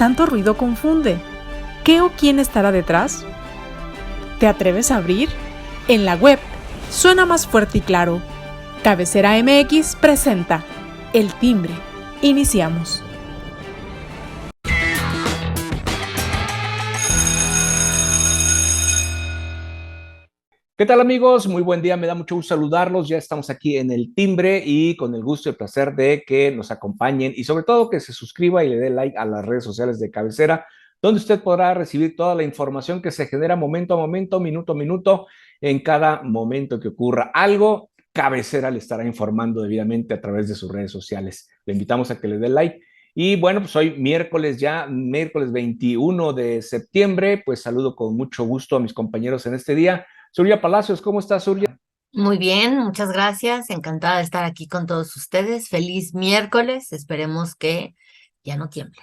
tanto ruido confunde. ¿Qué o quién estará detrás? ¿Te atreves a abrir? En la web suena más fuerte y claro. Cabecera MX presenta El Timbre. Iniciamos. ¿Qué tal, amigos? Muy buen día, me da mucho gusto saludarlos. Ya estamos aquí en El Timbre y con el gusto y el placer de que nos acompañen y sobre todo que se suscriba y le dé like a las redes sociales de Cabecera, donde usted podrá recibir toda la información que se genera momento a momento, minuto a minuto, en cada momento que ocurra algo. Cabecera le estará informando debidamente a través de sus redes sociales. Le invitamos a que le dé like. Y bueno, pues hoy miércoles 21 de septiembre, pues saludo con mucho gusto a mis compañeros en este día. Surya Palacios, ¿cómo estás, Surya? Muy bien, muchas gracias. Encantada de estar aquí con todos ustedes. Feliz miércoles. Esperemos que ya no tiemble.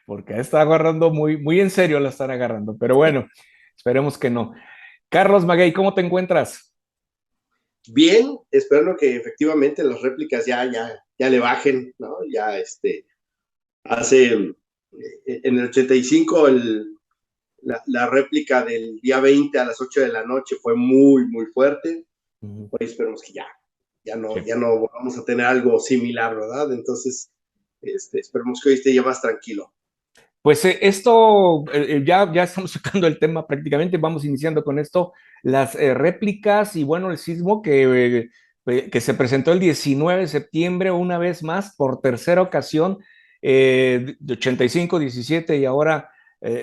Porque está agarrando muy en serio, la están agarrando, pero bueno, esperemos que no. Carlos Maguey, ¿cómo te encuentras? Bien, esperando que efectivamente las réplicas ya le bajen, ¿no? Hace, en el 85, la réplica del día 20 a las 8 de la noche fue muy fuerte. Hoy esperemos que Sí. ya no vamos a tener algo similar, ¿verdad? Entonces, esperemos que hoy esté ya más tranquilo. Pues esto, ya estamos sacando el tema prácticamente, vamos iniciando con esto, las réplicas y bueno, el sismo que se presentó el 19 de septiembre, una vez más, por tercera ocasión, de 85, 17 y ahora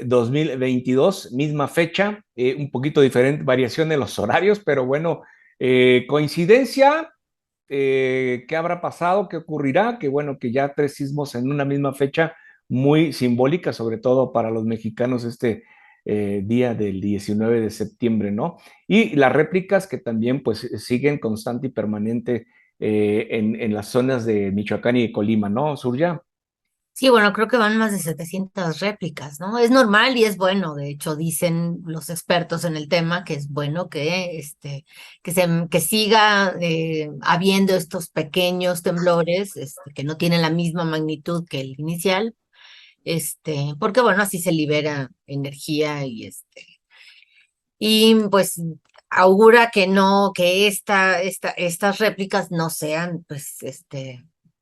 2022, misma fecha, un poquito diferente, variación en los horarios, pero bueno, coincidencia. ¿Qué habrá pasado? ¿Qué ocurrirá? Que bueno, que ya tres sismos en una misma fecha, muy simbólica, sobre todo para los mexicanos, este día del 19 de septiembre, ¿no? Y las réplicas que también pues siguen constante y permanente en las zonas de Michoacán y de Colima, ¿no, Surya? Sí, bueno, creo que van más de 700 réplicas, ¿no? Es normal y es bueno. De hecho, dicen los expertos en el tema que es bueno que siga habiendo estos pequeños temblores, que no tienen la misma magnitud que el inicial, porque bueno, así se libera energía y pues augura que no, que estas réplicas no sean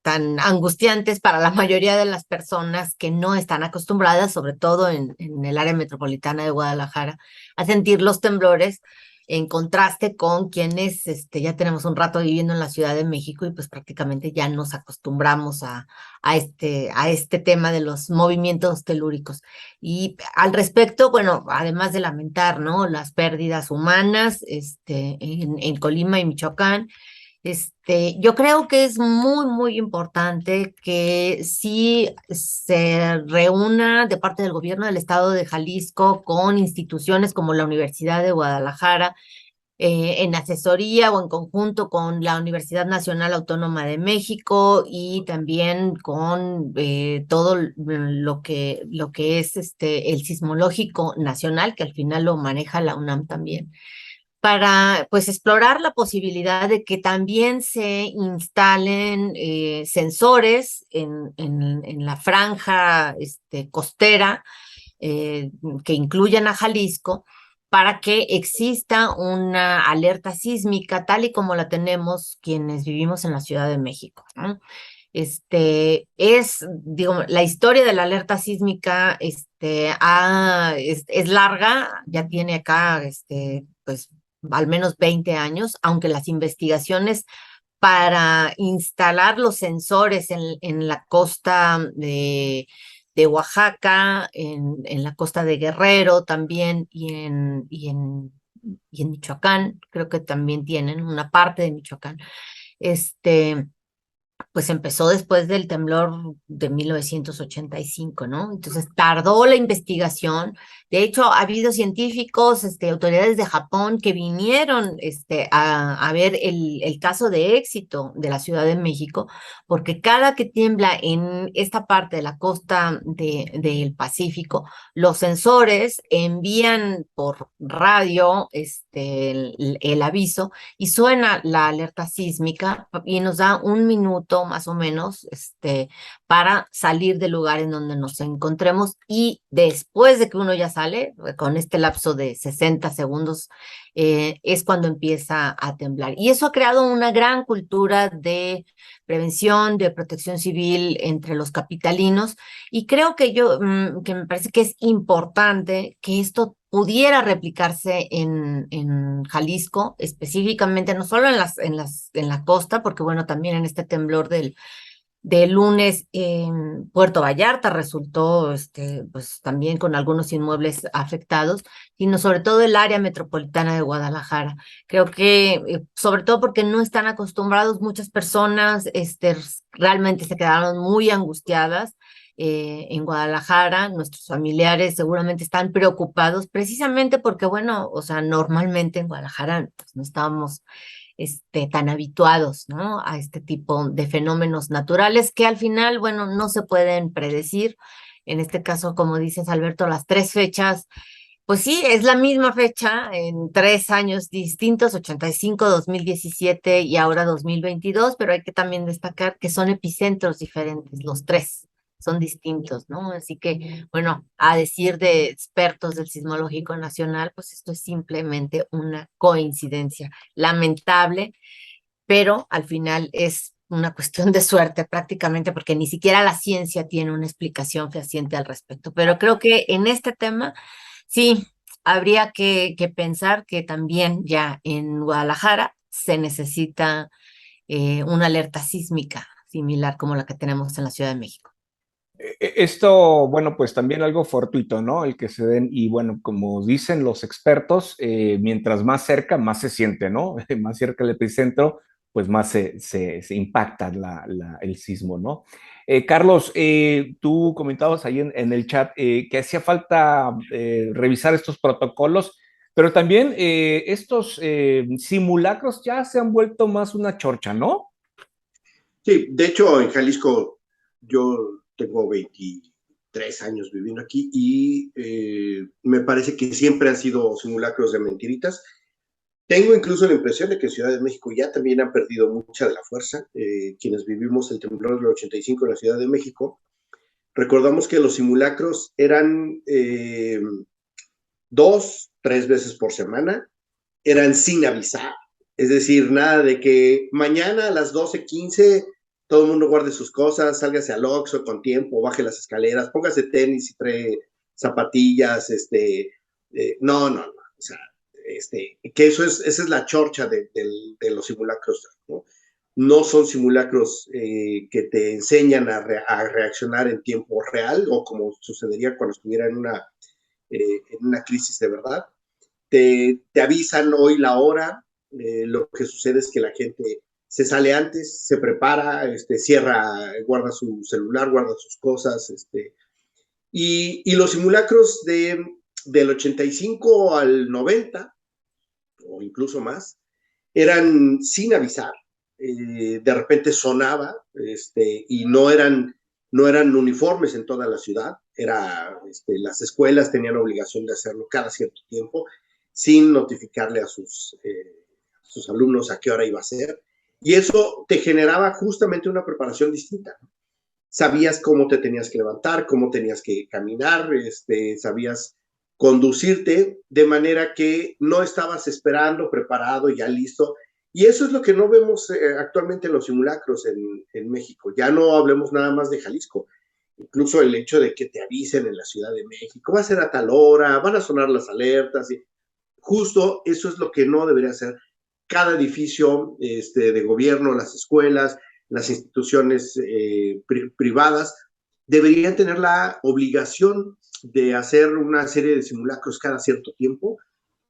tan angustiantes para la mayoría de las personas que no están acostumbradas, sobre todo en el área metropolitana de Guadalajara, a sentir los temblores, en contraste con quienes ya tenemos un rato viviendo en la Ciudad de México y pues prácticamente ya nos acostumbramos a este tema de los movimientos telúricos. Y al respecto, bueno, además de lamentar, ¿no?, las pérdidas humanas en Colima y Michoacán, yo creo que es muy importante que sí se reúna de parte del gobierno del estado de Jalisco con instituciones como la Universidad de Guadalajara, en asesoría o en conjunto con la Universidad Nacional Autónoma de México y también con todo lo que es el sismológico nacional, que al final lo maneja la UNAM también, para pues explorar la posibilidad de que también se instalen sensores en la franja costera, que incluyan a Jalisco, para que exista una alerta sísmica tal y como la tenemos quienes vivimos en la Ciudad de México, ¿no? Digo, la historia de la alerta sísmica es larga, ya tiene acá pues al menos 20 años, aunque las investigaciones para instalar los sensores en la costa de Oaxaca, en la costa de Guerrero también y en Michoacán, creo que también tienen una parte de Michoacán. Pues empezó después del temblor de 1985, ¿no? Entonces tardó la investigación. De hecho, ha habido científicos, autoridades de Japón que vinieron a ver el caso de éxito de la Ciudad de México, porque cada que tiembla en esta parte de la costa del Pacífico, los sensores envían por radio el aviso y suena la alerta sísmica y nos da un minuto minuto más o menos, para salir del lugar en donde nos encontremos, y después de que uno ya sale, con este lapso de 60 segundos, es cuando empieza a temblar. Y eso ha creado una gran cultura de prevención, de protección civil entre los capitalinos, y creo que que me parece que es importante que esto pudiera replicarse en Jalisco, específicamente, no solo en la costa, porque bueno, también en este temblor del lunes en Puerto Vallarta resultó, pues también con algunos inmuebles afectados, sino sobre todo el área metropolitana de Guadalajara. Creo que, sobre todo porque no están acostumbrados, muchas personas, realmente se quedaron muy angustiadas. En Guadalajara, nuestros familiares seguramente están preocupados precisamente porque, bueno, o sea, normalmente en Guadalajara pues, no estábamos tan habituados, ¿no? A este tipo de fenómenos naturales que al final, bueno, no se pueden predecir. En este caso, como dices, Alberto, las 3 fechas, pues sí, es la misma fecha en 3 años distintos, 85, 2017 y ahora 2022, pero hay que también destacar que son epicentros diferentes, los tres son distintos, ¿no? Así que, bueno, a decir de expertos del Sismológico Nacional, pues esto es simplemente una coincidencia lamentable, pero al final es una cuestión de suerte prácticamente, porque ni siquiera la ciencia tiene una explicación fehaciente al respecto. Pero creo que en este tema, sí, habría que pensar que también ya en Guadalajara se necesita una alerta sísmica similar como la que tenemos en la Ciudad de México. Esto, bueno, pues también algo fortuito, ¿no? El que se den, y bueno, como dicen los expertos, mientras más cerca, más se siente, ¿no? Más cerca del epicentro, pues más se impacta el sismo, ¿no? Carlos, tú comentabas ahí en el chat que hacía falta revisar estos protocolos, pero también estos simulacros ya se han vuelto más una chorcha, ¿no? Sí, de hecho, en Jalisco yo tengo 23 años viviendo aquí y me parece que siempre han sido simulacros de mentiritas. Tengo incluso la impresión de que en Ciudad de México ya también han perdido mucha de la fuerza. Quienes vivimos el temblor del 85 en la Ciudad de México, recordamos que los simulacros eran 2, 3 veces por semana, eran sin avisar. Es decir, nada de que mañana a las 12:15 todo el mundo guarde sus cosas, sálgase al Oxxo con tiempo, baje las escaleras, póngase tenis y trae zapatillas, no, o sea, que esa es la chorcha de los simulacros, ¿no? No son simulacros que te enseñan a reaccionar en tiempo real o como sucedería cuando estuviera en una crisis de verdad. Te avisan hoy la hora, lo que sucede es que la gente se sale antes, se prepara, cierra, guarda su celular, guarda sus cosas, y los simulacros del 85 al 90, o incluso más, eran sin avisar. De repente sonaba, y no eran uniformes en toda la ciudad, las escuelas tenían obligación de hacerlo cada cierto tiempo, sin notificarle a sus alumnos a qué hora iba a ser, y eso te generaba justamente una preparación distinta, ¿no? Sabías cómo te tenías que levantar, cómo tenías que caminar, sabías conducirte de manera que no estabas esperando, preparado, ya listo. Y eso es lo que no vemos actualmente en los simulacros en México. Ya no hablemos nada más de Jalisco. Incluso el hecho de que te avisen en la Ciudad de México, va a ser a tal hora, van a sonar las alertas. Y justo eso es lo que no debería ser. Cada edificio de gobierno, las escuelas, las instituciones privadas, deberían tener la obligación de hacer una serie de simulacros cada cierto tiempo,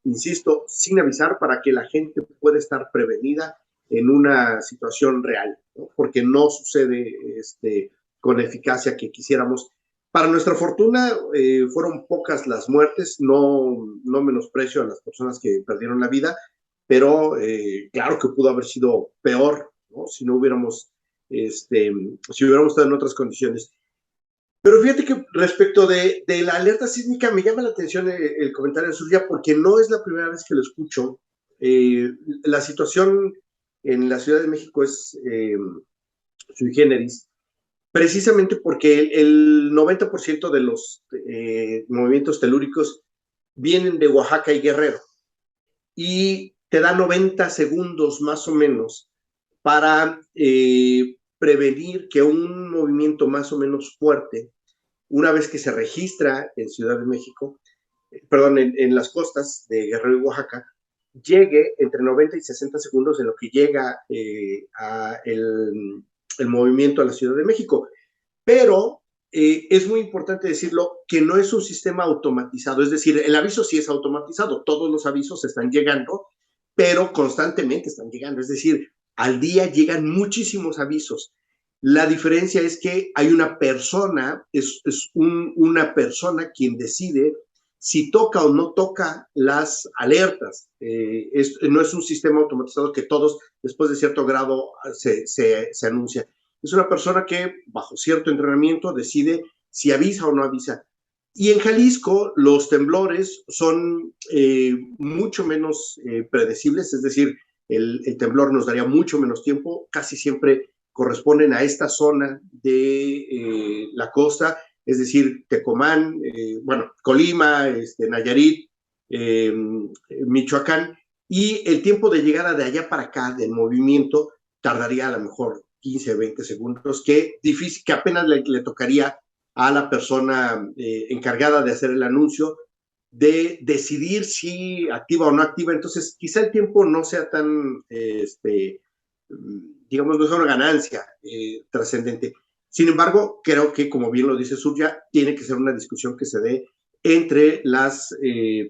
insisto, sin avisar, para que la gente pueda estar prevenida en una situación real, ¿no? Porque no sucede con eficacia que quisiéramos. Para nuestra fortuna, fueron pocas las muertes, no menosprecio a las personas que perdieron la vida, pero claro que pudo haber sido peor, ¿no? Si hubiéramos estado en otras condiciones. Pero fíjate que respecto de la alerta sísmica, me llama la atención el comentario de Surya, porque no es la primera vez que lo escucho. La situación en la Ciudad de México es sui generis, precisamente porque el 90% de los movimientos telúricos vienen de Oaxaca y Guerrero, y te da 90 segundos más o menos para prevenir que un movimiento más o menos fuerte, una vez que se registra en Ciudad de México, perdón, en las costas de Guerrero y Oaxaca, llegue entre 90 y 60 segundos en lo que llega el movimiento a la Ciudad de México. Pero es muy importante decirlo que no es un sistema automatizado, es decir, el aviso sí es automatizado, todos los avisos están llegando, pero constantemente están llegando, es decir, al día llegan muchísimos avisos. La diferencia es que hay una persona, una persona quien decide si toca o no toca las alertas. No es un sistema automatizado que todos, después de cierto grado, se anuncia. Es una persona que, bajo cierto entrenamiento, decide si avisa o no avisa. Y en Jalisco los temblores son mucho menos predecibles, es decir, el temblor nos daría mucho menos tiempo, casi siempre corresponden a esta zona de la costa, es decir, Tecomán, Colima, Nayarit, Michoacán, y el tiempo de llegada de allá para acá del movimiento tardaría a lo mejor 15, 20 segundos, que apenas le tocaría a la persona encargada de hacer el anuncio de decidir si activa o no activa. Entonces, quizá el tiempo no sea tan, digamos, no es una ganancia trascendente. Sin embargo, creo que, como bien lo dice Surya, tiene que ser una discusión que se dé entre las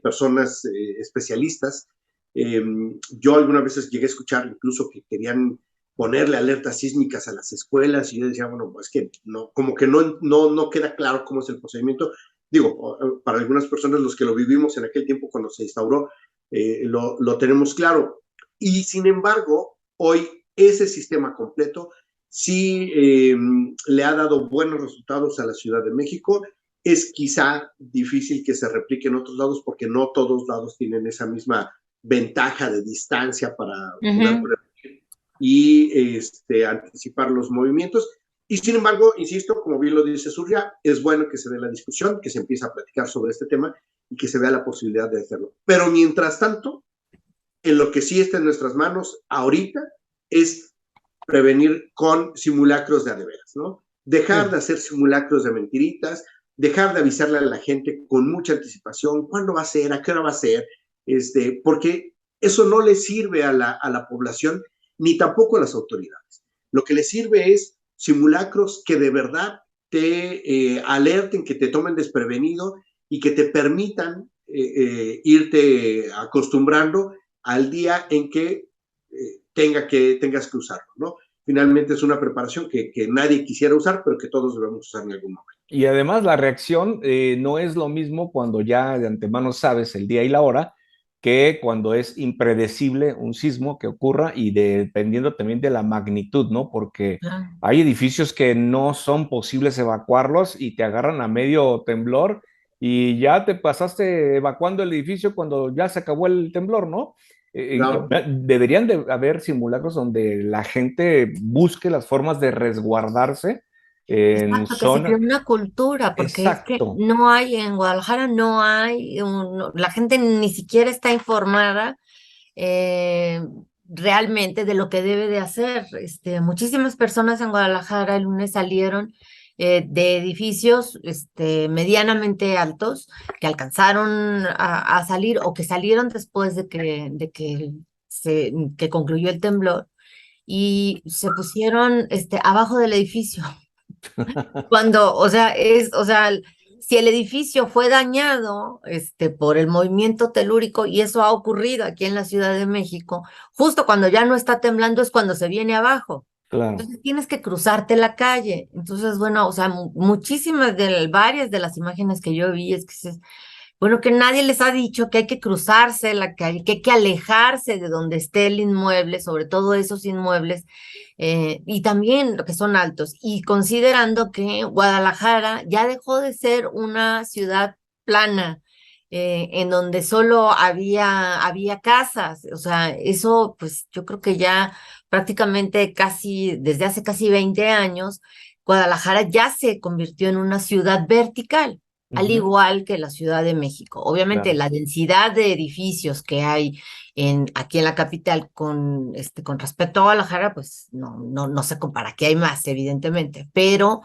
personas especialistas. Yo algunas veces llegué a escuchar incluso que querían ponerle alertas sísmicas a las escuelas, y yo decía, bueno, pues que no, como que no queda claro cómo es el procedimiento. Digo, para algunas personas, los que lo vivimos en aquel tiempo cuando se instauró, lo tenemos claro. Y sin embargo, hoy ese sistema completo sí le ha dado buenos resultados a la Ciudad de México. Es quizá difícil que se replique en otros lados porque no todos lados tienen esa misma ventaja de distancia para poder prevenir y anticipar los movimientos. Y sin embargo, insisto, como bien lo dice Surya, es bueno que se dé la discusión, que se empiece a platicar sobre este tema y que se vea la posibilidad de hacerlo. Pero mientras tanto, en lo que sí está en nuestras manos ahorita es prevenir con simulacros de a de veras, ¿no? Dejar de hacer simulacros de mentiritas, dejar de avisarle a la gente con mucha anticipación cuándo va a ser, a qué hora va a ser, porque eso no le sirve a la población ni tampoco a las autoridades. Lo que le sirve es simulacros que de verdad te alerten, que te tomen desprevenido y que te permitan irte acostumbrando al día en que tengas que usarlo, ¿no? Finalmente es una preparación que nadie quisiera usar, pero que todos debemos usar en algún momento. Y además la reacción no es lo mismo cuando ya de antemano sabes el día y la hora, que cuando es impredecible un sismo que ocurra y dependiendo también de la magnitud, ¿no? Porque hay edificios que no son posibles evacuarlos y te agarran a medio temblor y ya te pasaste evacuando el edificio cuando ya se acabó el temblor, ¿no? Claro. Deberían de haber simulacros donde la gente busque las formas de resguardarse en Exacto, que se zona. cree una cultura, porque es que Exacto. no hay, en Guadalajara no hay, la gente ni siquiera está informada eh, realmente de lo que debe de hacer. Muchísimas personas en Guadalajara el lunes salieron de edificios medianamente altos que alcanzaron a salir o que salieron después que concluyó el temblor y se pusieron abajo del edificio. Cuando, o sea, si el edificio fue dañado, por el movimiento telúrico, y eso ha ocurrido aquí en la Ciudad de México, justo cuando ya no está temblando es cuando se viene abajo. Claro. Entonces tienes que cruzarte la calle. Entonces, bueno, o sea, varias de las imágenes que yo vi es que bueno, que nadie les ha dicho que hay que cruzarse la calle, que hay que alejarse de donde esté el inmueble, sobre todo esos inmuebles, y también lo que son altos. Y considerando que Guadalajara ya dejó de ser una ciudad plana en donde solo había casas. O sea, eso pues yo creo que ya prácticamente desde hace casi 20 años, Guadalajara ya se convirtió en una ciudad vertical, al igual que la Ciudad de México. Obviamente Claro. la densidad de edificios que hay aquí en la capital con respecto a Guadalajara, pues no se compara, que hay más, evidentemente, pero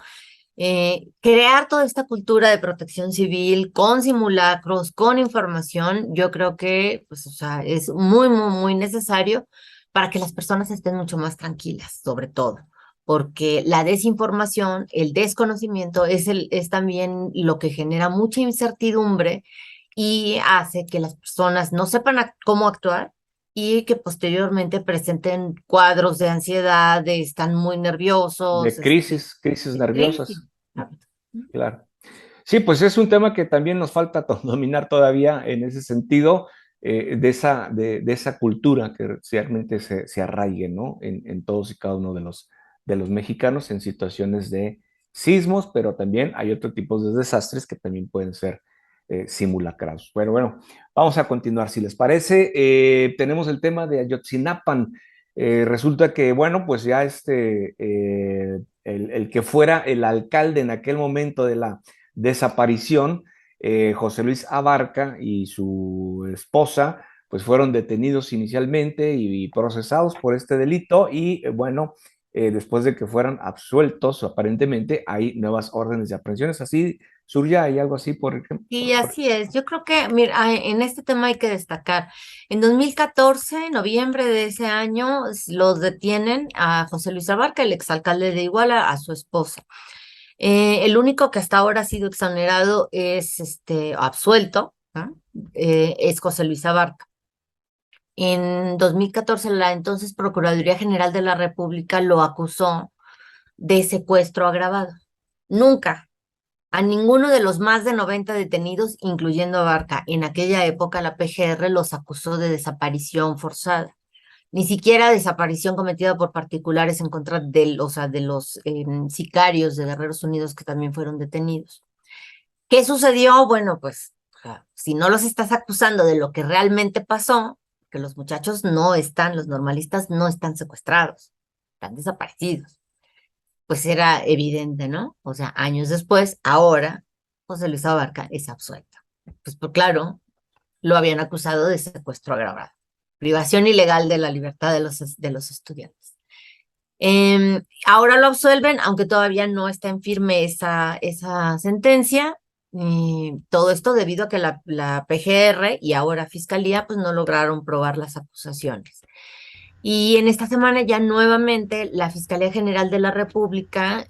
crear toda esta cultura de protección civil con simulacros, con información, yo creo que pues, o sea, es muy, muy, muy necesario para que las personas estén mucho más tranquilas, sobre todo, porque la desinformación, el desconocimiento es también lo que genera mucha incertidumbre y hace que las personas no sepan cómo actuar y que posteriormente presenten cuadros de ansiedad, están muy nerviosos, De crisis de crisis. nerviosas, claro. Sí, pues es un tema que también nos falta dominar todavía en ese sentido, de esa cultura que realmente se arraigue, ¿no? En todos y cada uno de los mexicanos en situaciones de sismos, pero también hay otro tipo de desastres que también pueden ser simulacrados. Bueno, vamos a continuar, si les parece. Tenemos el tema de Ayotzinapa. Resulta que, bueno, pues ya el que fuera el alcalde en aquel momento de la desaparición, José Luis Abarca y su esposa, pues fueron detenidos inicialmente y procesados por este delito y bueno, después de que fueran absueltos, aparentemente hay nuevas órdenes de aprehensiones. Así, Surya, ¿hay algo así por ejemplo? Sí, así es. Yo creo que, mira, en este tema hay que destacar. En 2014, noviembre de ese año, los detienen a José Luis Abarca, el exalcalde de Iguala, a su esposa. El único que hasta ahora ha sido exonerado es absuelto, ¿no? Es José Luis Abarca. En 2014, la entonces Procuraduría General de la República lo acusó de secuestro agravado. Nunca a ninguno de los más de 90 detenidos, incluyendo a Abarca, en aquella época la PGR los acusó de desaparición forzada. Ni siquiera desaparición cometida por particulares en contra de los sicarios de Guerreros Unidos que también fueron detenidos. ¿Qué sucedió? Bueno, pues si no los estás acusando de lo que realmente pasó, que los muchachos los normalistas no están secuestrados, están desaparecidos, pues era evidente, ¿no? O sea, años después, ahora, José Luis Abarca es absuelto. Pues claro, lo habían acusado de secuestro agravado, privación ilegal de la libertad de los estudiantes. Ahora lo absuelven, aunque todavía no está en firme esa sentencia. Todo esto debido a que la PGR y ahora Fiscalía pues no lograron probar las acusaciones. Y en esta semana ya nuevamente la Fiscalía General de la República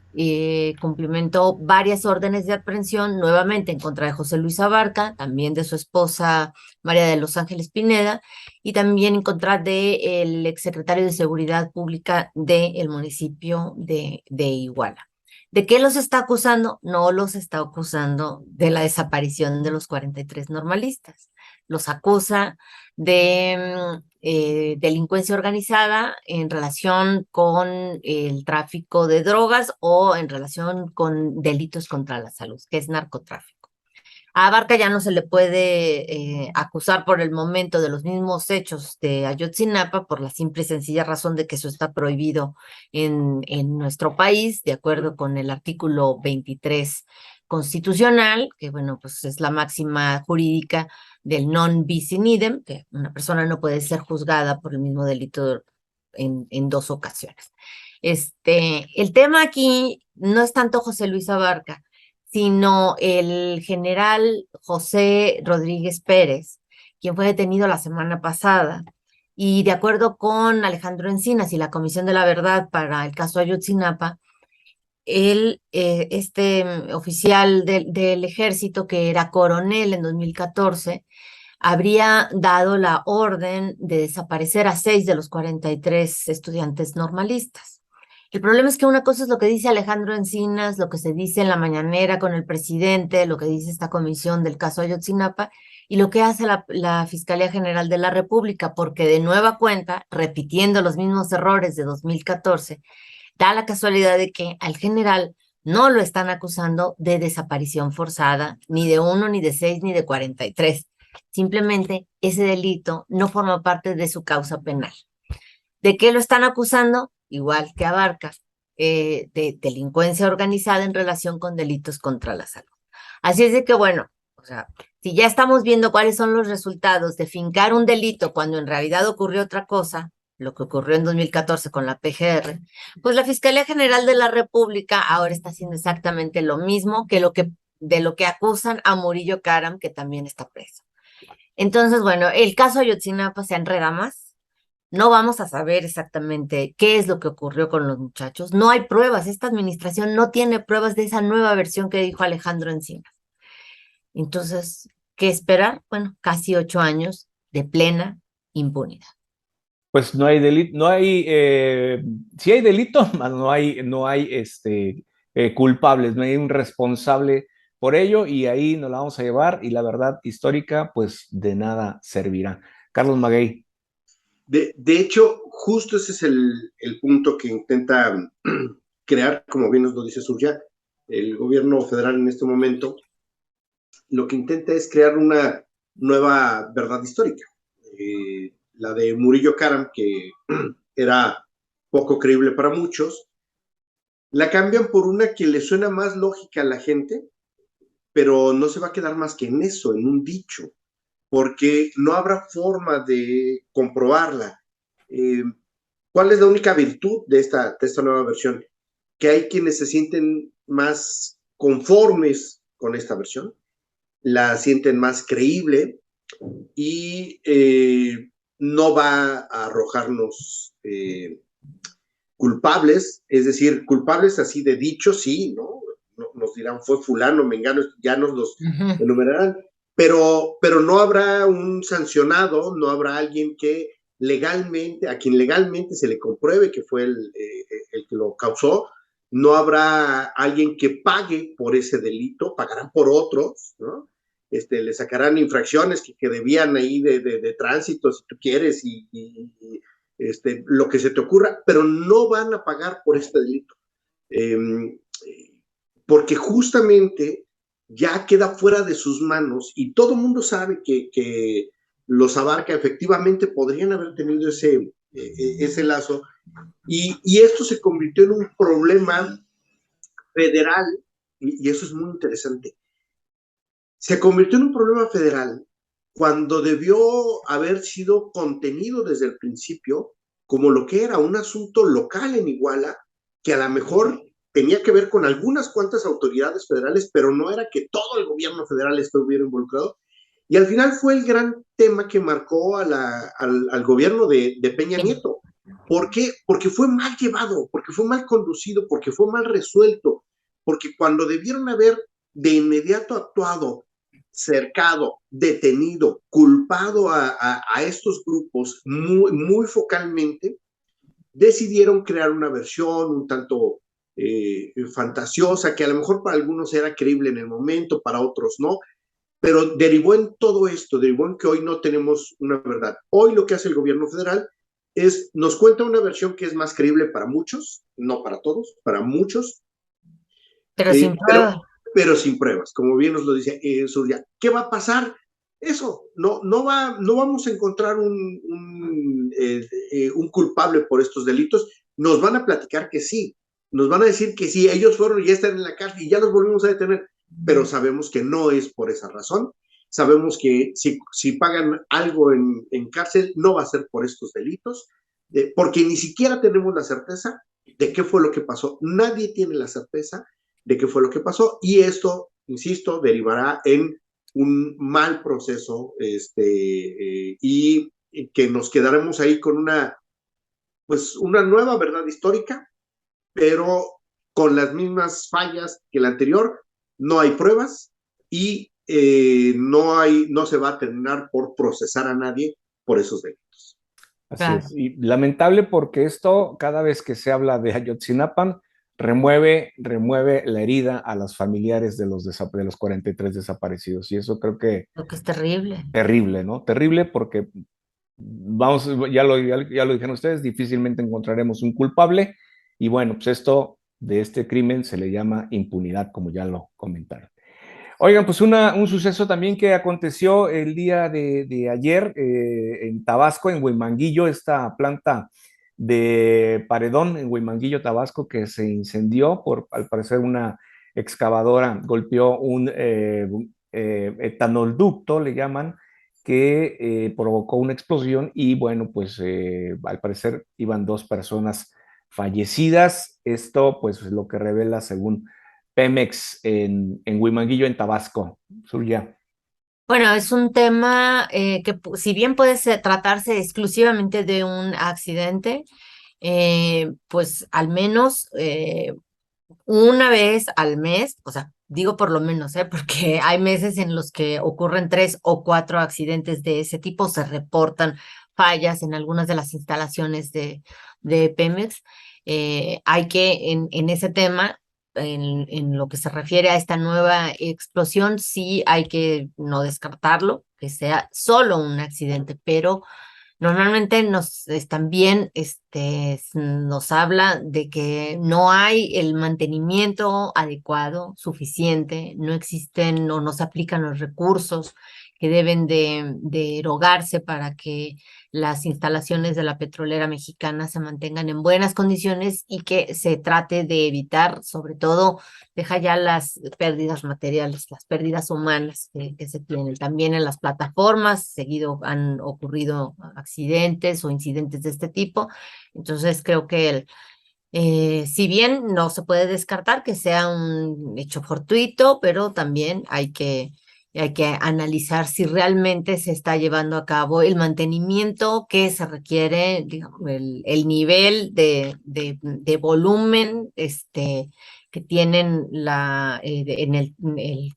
cumplimentó varias órdenes de aprehensión nuevamente en contra de José Luis Abarca, también de su esposa María de los Ángeles Pineda y también en contra del exsecretario de Seguridad Pública del municipio de Iguala. ¿De qué los está acusando? No los está acusando de la desaparición de los 43 normalistas. Los acusa de delincuencia organizada en relación con el tráfico de drogas o en relación con delitos contra la salud, que es narcotráfico. A Abarca ya no se le puede acusar por el momento de los mismos hechos de Ayotzinapa por la simple y sencilla razón de que eso está prohibido en nuestro país, de acuerdo con el artículo 23 constitucional, que bueno, pues es la máxima jurídica del non bis in idem, que una persona no puede ser juzgada por el mismo delito en dos ocasiones. El tema aquí no es tanto José Luis Abarca, sino el general José Rodríguez Pérez, quien fue detenido la semana pasada. Y de acuerdo con Alejandro Encinas y la Comisión de la Verdad para el caso Ayotzinapa, él, oficial del ejército, que era coronel en 2014, habría dado la orden de desaparecer a 6 de los 43 estudiantes normalistas. El problema es que una cosa es lo que dice Alejandro Encinas, lo que se dice en la mañanera con el presidente, lo que dice esta comisión del caso Ayotzinapa, y lo que hace la Fiscalía General de la República, porque de nueva cuenta, repitiendo los mismos errores de 2014, da la casualidad de que al general No lo están acusando de desaparición forzada, ni de 1, ni de 6, ni de 43. Simplemente ese delito no forma parte de su causa penal. ¿De qué lo están acusando? Igual que Abarca, de delincuencia organizada en relación con delitos contra la salud. Así es de que, bueno, o sea, si ya estamos viendo cuáles son los resultados de fincar un delito cuando en realidad ocurrió otra cosa, lo que ocurrió en 2014 con la PGR, pues la Fiscalía General de la República ahora está haciendo exactamente lo mismo de lo que acusan a Murillo Karam, que también está preso. Entonces, bueno, el caso Ayotzinapa se enreda más. No vamos a saber exactamente qué es lo que ocurrió con los muchachos. No hay pruebas. Esta administración no tiene pruebas de esa nueva versión que dijo Alejandro Encinas. Entonces, ¿qué esperar? Bueno, casi 8 años de plena impunidad. Pues no hay delito, no hay, sí hay delito, mas no hay culpables, no hay un responsable por ello y ahí nos la vamos a llevar y la verdad histórica pues de nada servirá. Carlos Maguey. De hecho, justo ese es el punto que intenta crear, como bien nos lo dice Surya, el gobierno federal en este momento. Lo que intenta es crear una nueva verdad histórica. La de Murillo Karam, que era poco creíble para muchos, la cambian por una que le suena más lógica a la gente, pero no se va a quedar más que en eso, en un dicho, porque no habrá forma de comprobarla. ¿Cuál es la única virtud de esta nueva versión? Que hay quienes se sienten más conformes con esta versión, la sienten más creíble y no va a arrojarnos culpables, es decir, culpables así de dicho, sí, ¿no? Nos dirán fue fulano, mengano, ya nos los enumerarán, pero no habrá un sancionado, no habrá alguien que legalmente, a quien legalmente se le compruebe que fue el que lo causó, no habrá alguien que pague por ese delito, pagarán por otros, ¿no? Le sacarán infracciones que debían ahí de tránsito, si tú quieres, y lo que se te ocurra, pero no van a pagar por este delito. Porque justamente ya queda fuera de sus manos y todo el mundo sabe que los Abarca efectivamente podrían haber tenido ese lazo y esto se convirtió en un problema federal y eso es muy interesante. Se convirtió en un problema federal cuando debió haber sido contenido desde el principio como lo que era un asunto local en Iguala, que a lo mejor tenía que ver con algunas cuantas autoridades federales, pero no era que todo el gobierno federal estuviera involucrado. Y al final fue el gran tema que marcó al gobierno de Peña Nieto. ¿Por qué? Porque fue mal llevado, porque fue mal conducido, porque fue mal resuelto, porque cuando debieron haber de inmediato actuado, cercado, detenido, culpado a estos grupos muy, muy focalmente, decidieron crear una versión un tanto fantasiosa, que a lo mejor para algunos era creíble en el momento, para otros no, pero derivó en todo esto, derivó en que hoy no tenemos una verdad. Hoy lo que hace el gobierno federal es, nos cuenta una versión que es más creíble para muchos, no para todos, para muchos. Pero sin pruebas. Pero sin pruebas, como bien nos lo dice Surya. ¿Qué va a pasar? Eso, no vamos a encontrar un culpable por estos delitos. Nos van a platicar que sí, nos van a decir que sí, ellos fueron y ya están en la cárcel y ya los volvimos a detener, pero sabemos que no es por esa razón. Sabemos que si pagan algo en cárcel, no va a ser por estos delitos, porque ni siquiera tenemos la certeza de qué fue lo que pasó. Nadie tiene la certeza de qué fue lo que pasó y esto, insisto, derivará en un mal proceso y que nos quedaremos ahí con una nueva verdad histórica, pero con las mismas fallas que la anterior. No hay pruebas y no se va a terminar por procesar a nadie por esos delitos. Así es. Y lamentable porque esto, cada vez que se habla de Ayotzinapa, remueve la herida a los familiares de los 43 desaparecidos. Y eso creo que... Lo que es terrible. Terrible, ¿no? Terrible porque, vamos, ya lo dijeron ustedes, difícilmente encontraremos un culpable. Y bueno, pues esto de este crimen se le llama impunidad, como ya lo comentaron. Oigan, pues un suceso también que aconteció el día de ayer en Tabasco, en Huimanguillo, esta planta de Paredón en Huimanguillo, Tabasco, que se incendió por, al parecer, una excavadora golpeó un etanolducto, le llaman, que provocó una explosión y bueno, pues al parecer iban 2 personas fallecidas. Esto pues es lo que revela según Pemex en Huimanguillo, en Tabasco. Surya. Bueno, es un tema que si bien puede tratarse exclusivamente de un accidente, pues al menos una vez al mes, o sea, digo por lo menos, porque hay meses en los que ocurren 3 o 4 accidentes de ese tipo, se reportan fallas en algunas de las instalaciones de Pemex. Hay que, en ese tema, en lo que se refiere a esta nueva explosión, sí hay que no descartarlo, que sea solo un accidente, pero normalmente también nos habla de que no hay el mantenimiento adecuado, suficiente, no existen o no se aplican los recursos que deben de erogarse para que las instalaciones de la petrolera mexicana se mantengan en buenas condiciones y que se trate de evitar, sobre todo, deja ya las pérdidas materiales, las pérdidas humanas que se tienen. También en las plataformas, seguido han ocurrido accidentes o incidentes de este tipo. Entonces creo que si bien no se puede descartar que sea un hecho fortuito, pero también hay que analizar si realmente se está llevando a cabo el mantenimiento que se requiere, digamos, el nivel de volumen que tienen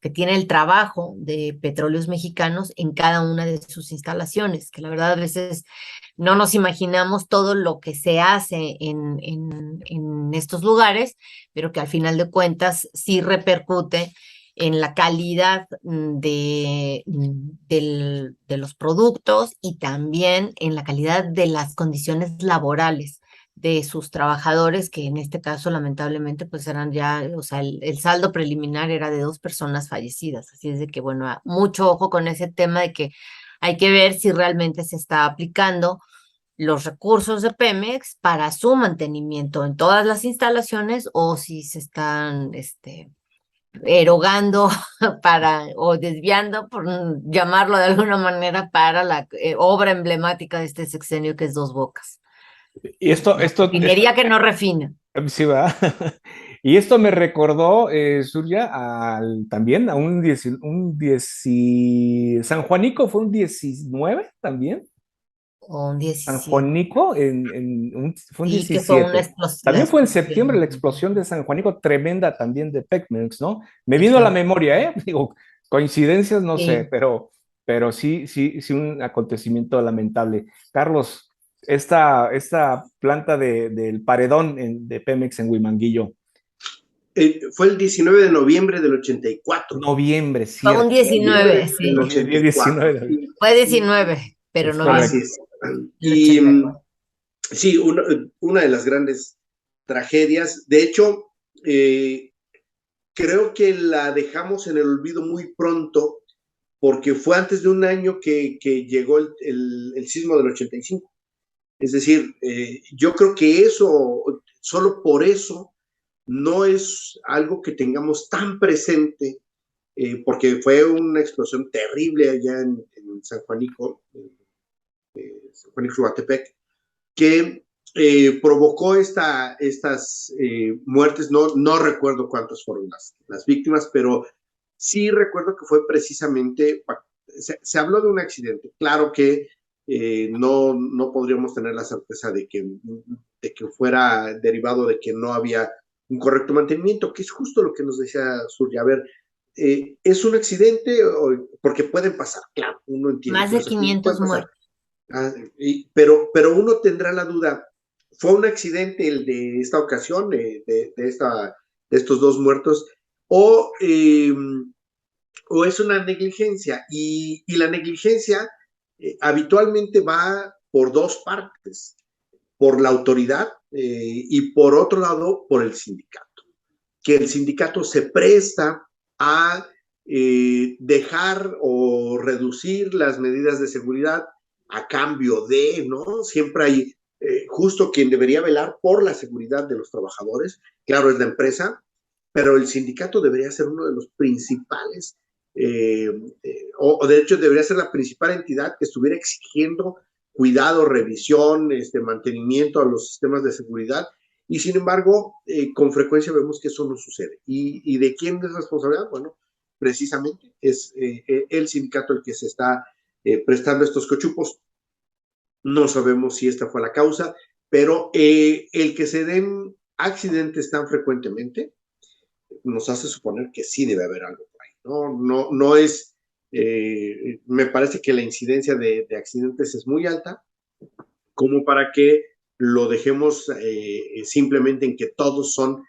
que tiene el trabajo de Petróleos Mexicanos en cada una de sus instalaciones, que la verdad a veces no nos imaginamos todo lo que se hace en estos lugares, pero que al final de cuentas sí repercute en la calidad de los productos y también en la calidad de las condiciones laborales de sus trabajadores, que en este caso lamentablemente pues eran ya, o sea, el saldo preliminar era de 2 personas fallecidas. Así es de que, bueno, mucho ojo con ese tema de que hay que ver si realmente se está aplicando los recursos de Pemex para su mantenimiento en todas las instalaciones o si se están erogando o desviando, por llamarlo de alguna manera, para la obra emblemática de este sexenio que es Dos Bocas. Y esto Minería que no refina. sí, va. Y esto me recordó, Surya, también a San Juanico fue un 19 también. O un San 17. Juanico fue un Sí, que fue una 17. También fue en septiembre la explosión de San Juanico, tremenda también de Pemex, ¿no? Me vino a la memoria, ¿eh? Digo, coincidencias, no sé, Sí. pero sí, un acontecimiento lamentable. Carlos, esta planta del paredón de Pemex en Huimanguillo. Fue el 19 de noviembre del 84. Noviembre, Fue un cierto. 19, sí. Del 84. 19. Fue 19, pero Es no correcto. Así es. el Y 84. sí, una de las grandes tragedias. De hecho, creo que la dejamos en el olvido muy pronto porque fue antes de un año que llegó el sismo del 85. Es decir, yo creo que eso, solo por eso, no es algo que tengamos tan presente, porque fue una explosión terrible allá en San Juanico, San Juanico Xuatepec, que provocó estas muertes. No recuerdo cuántas fueron las víctimas, pero sí recuerdo que fue precisamente, se habló de un accidente. Claro que no podríamos tener la certeza de que fuera derivado de que no había un correcto mantenimiento, que es justo lo que nos decía Surya. A ver, ¿es un accidente? Porque pueden pasar, claro, uno entiende. Más de 500 muertos. Pero uno tendrá la duda, ¿fue un accidente el de esta ocasión, de estos 2 muertos, o es una negligencia? Y la negligencia habitualmente va por 2 partes, por la autoridad y por otro lado, por el sindicato. que el sindicato se presta a dejar o reducir las medidas de seguridad a cambio de, ¿no? Siempre hay justo quien debería velar por la seguridad de los trabajadores, claro, es la empresa, pero el sindicato debería ser uno de los principales, o de hecho debería ser la principal entidad que estuviera exigiendo cuidado, revisión, mantenimiento a los sistemas de seguridad, y sin embargo, con frecuencia vemos que eso no sucede. ¿Y de quién es responsabilidad? Bueno, precisamente es el sindicato el que se está prestando estos cochupos. No sabemos si esta fue la causa, pero el que se den accidentes tan frecuentemente nos hace suponer que sí debe haber algo por ahí. No es, me parece que la incidencia de accidentes es muy alta, como para que lo dejemos simplemente en que todos son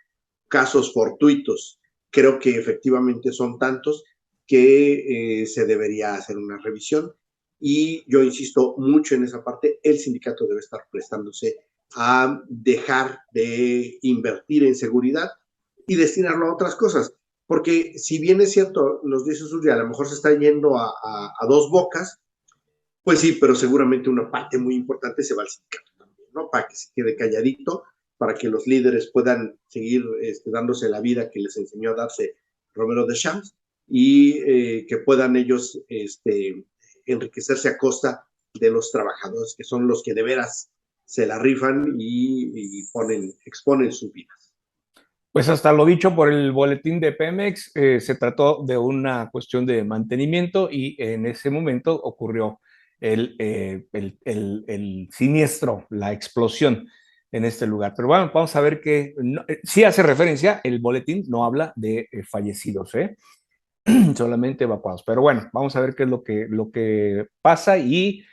casos fortuitos. Creo que efectivamente son tantos que se debería hacer una revisión, y yo insisto mucho en esa parte. El sindicato debe estar prestándose a dejar de invertir en seguridad y destinarlo a otras cosas, porque si bien es cierto, nos dice Surya, a lo mejor se está yendo a dos bocas, pues sí, pero seguramente una parte muy importante se va al sindicato también, ¿no? Para que se quede calladito, para que los líderes puedan seguir dándose la vida que les enseñó a darse Romero de Champs, y que puedan ellos enriquecerse a costa de los trabajadores, que son los que de veras se la rifan y exponen sus vidas. Pues hasta lo dicho por el boletín de Pemex, se trató de una cuestión de mantenimiento y en ese momento ocurrió el siniestro, la explosión en este lugar. Pero bueno, vamos a ver que no, sí hace referencia, el boletín no habla de fallecidos, solamente evacuados. Pero bueno, vamos a ver qué es lo que pasa y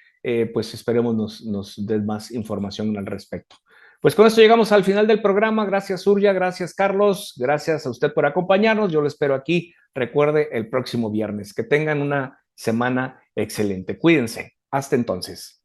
pues esperemos nos den más información al respecto. Pues con esto llegamos al final del programa. Gracias, Surya, gracias, Carlos, gracias a usted por acompañarnos. Yo lo espero aquí, recuerde, el próximo viernes. Que tengan una semana excelente. Cuídense. Hasta entonces.